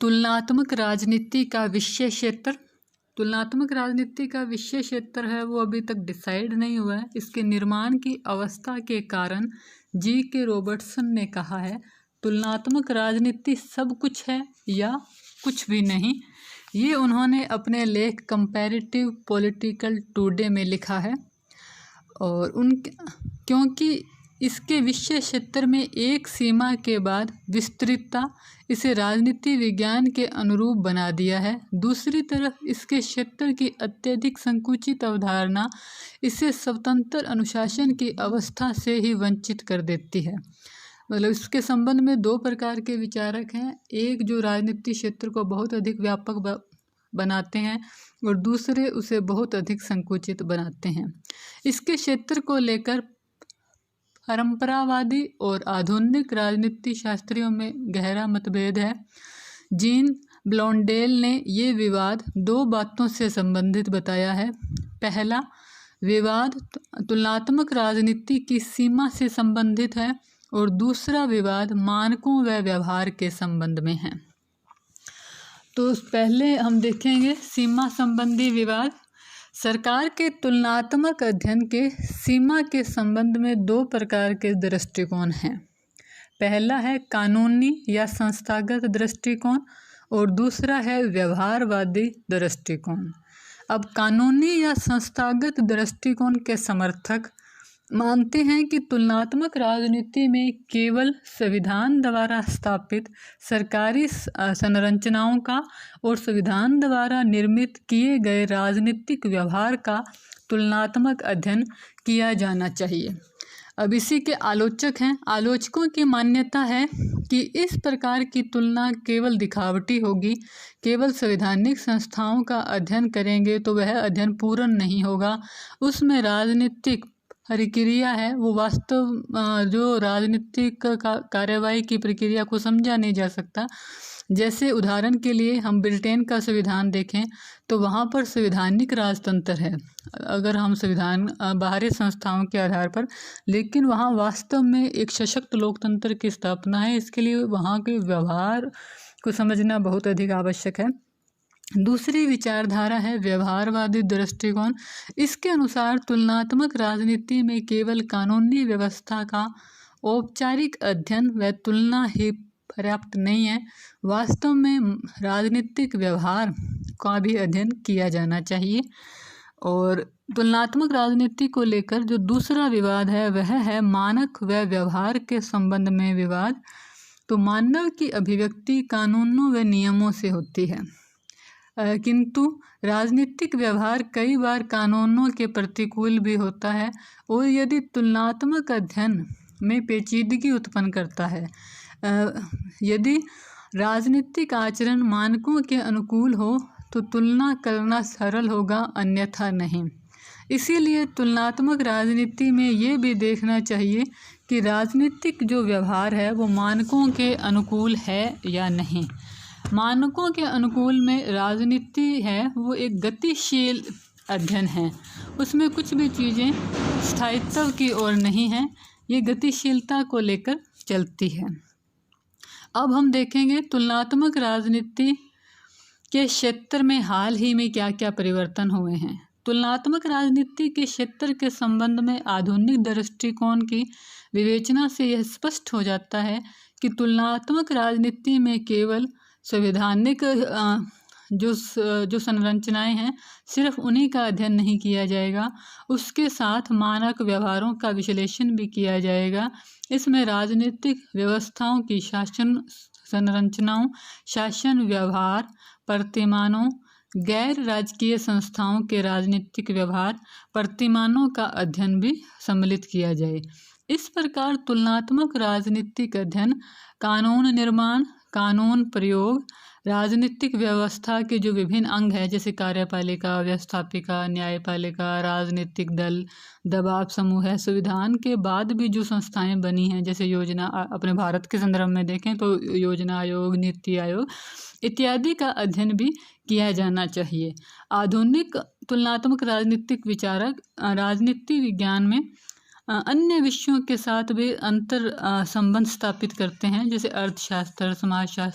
तुलनात्मक राजनीति का विषय क्षेत्र। तुलनात्मक राजनीति का विषय क्षेत्र है वो अभी तक डिसाइड नहीं हुआ है। इसके निर्माण की अवस्था के कारण G.K. रॉबर्टसन ने कहा है, तुलनात्मक राजनीति सब कुछ है या कुछ भी नहीं। ये उन्होंने अपने लेख कंपैरेटिव पॉलिटिकल टुडे में लिखा है। और क्योंकि इसके विषय क्षेत्र में एक सीमा के बाद विस्तृतता इसे राजनीति विज्ञान के अनुरूप बना दिया है, दूसरी तरफ इसके क्षेत्र की अत्यधिक संकुचित अवधारणा इसे स्वतंत्र अनुशासन की अवस्था से ही वंचित कर देती है। मतलब इसके संबंध में दो प्रकार के विचारक हैं, एक जो राजनीति क्षेत्र को बहुत अधिक व्यापक बनाते हैं और दूसरे उसे बहुत अधिक संकुचित बनाते हैं। इसके क्षेत्र को लेकर परंपरावादी और आधुनिक राजनीति शास्त्रियों में गहरा मतभेद है। जीन ब्लॉन्डेल ने ये विवाद दो बातों से संबंधित बताया है। पहला विवाद तुलनात्मक राजनीति की सीमा से संबंधित है और दूसरा विवाद मानकों व व्यवहार के संबंध में है। तो पहले हम देखेंगे सीमा संबंधी विवाद। सरकार के तुलनात्मक अध्ययन के सीमा के संबंध में दो प्रकार के दृष्टिकोण हैं। पहला है कानूनी या संस्थागत दृष्टिकोण और दूसरा है व्यवहारवादी दृष्टिकोण। अब कानूनी या संस्थागत दृष्टिकोण के समर्थक मानते हैं कि तुलनात्मक राजनीति में केवल संविधान द्वारा स्थापित सरकारी संरचनाओं का और संविधान द्वारा निर्मित किए गए राजनीतिक व्यवहार का तुलनात्मक अध्ययन किया जाना चाहिए। अब इसी के आलोचक हैं। आलोचकों की मान्यता है कि इस प्रकार की तुलना केवल दिखावटी होगी। केवल संवैधानिक संस्थाओं का अध्ययन करेंगे तो वह अध्ययन पूर्ण नहीं होगा। उसमें राजनीतिक प्रक्रिया है वो वास्तव जो राजनीतिक कार्यवाही की प्रक्रिया को समझा नहीं जा सकता। जैसे उदाहरण के लिए हम ब्रिटेन का संविधान देखें तो वहाँ पर संवैधानिक राजतंत्र है अगर हम संविधान बाहरी संस्थाओं के आधार पर, लेकिन वहाँ वास्तव में एक सशक्त लोकतंत्र की स्थापना है। इसके लिए वहाँ के व्यवहार को समझना बहुत अधिक आवश्यक है। दूसरी विचारधारा है व्यवहारवादी दृष्टिकोण। इसके अनुसार तुलनात्मक राजनीति में केवल कानूनी व्यवस्था का औपचारिक अध्ययन व तुलना ही पर्याप्त नहीं है, वास्तव में राजनीतिक व्यवहार का भी अध्ययन किया जाना चाहिए। और तुलनात्मक राजनीति को लेकर जो दूसरा विवाद है वह है मानक व व्यवहार के संबंध में विवाद। तो मानव की अभिव्यक्ति कानूनों व नियमों से होती है, किंतु राजनीतिक व्यवहार कई बार कानूनों के प्रतिकूल भी होता है और यदि तुलनात्मक अध्ययन में पेचीदगी उत्पन्न करता है। यदि राजनीतिक आचरण मानकों के अनुकूल हो तो तुलना करना सरल होगा, अन्यथा नहीं। इसीलिए तुलनात्मक राजनीति में ये भी देखना चाहिए कि राजनीतिक जो व्यवहार है वो मानकों के अनुकूल है या नहीं। मानकों के अनुकूल में राजनीति है वो एक गतिशील अध्ययन है, उसमें कुछ भी चीज़ें स्थायित्व की ओर नहीं हैं, ये गतिशीलता को लेकर चलती है। अब हम देखेंगे तुलनात्मक राजनीति के क्षेत्र में हाल ही में क्या क्या परिवर्तन हुए हैं। तुलनात्मक राजनीति के क्षेत्र के संबंध में आधुनिक दृष्टिकोण की विवेचना से यह स्पष्ट हो जाता है कि तुलनात्मक राजनीति में केवल संवैधानिक जो संरचनाएं हैं सिर्फ उन्हीं का अध्ययन नहीं किया जाएगा, उसके साथ मानक व्यवहारों का विश्लेषण भी किया जाएगा। इसमें राजनीतिक व्यवस्थाओं की शासन संरचनाओं, शासन व्यवहार, प्रतिमानों, गैर राजकीय संस्थाओं के राजनीतिक व्यवहार, प्रतिमानों का अध्ययन भी सम्मिलित किया जाए। इस प्रकार तुलनात्मक राजनीतिक अध्ययन कानून निर्माण, कानून प्रयोग, राजनीतिक व्यवस्था के जो विभिन्न अंग हैं जैसे कार्यपालिका, व्यवस्थापिका, न्यायपालिका, राजनीतिक दल, दबाव समूह है, संविधान के बाद भी जो संस्थाएं बनी हैं जैसे योजना, अपने भारत के संदर्भ में देखें तो योजना आयोग, नीति आयोग इत्यादि का अध्ययन भी किया जाना चाहिए। आधुनिक तुलनात्मक राजनीतिक विचारक राजनीति विज्ञान में अन्य विषयों के साथ भी अंतर संबंध स्थापित करते हैं, जैसे अर्थशास्त्र, समाजशास्त्र,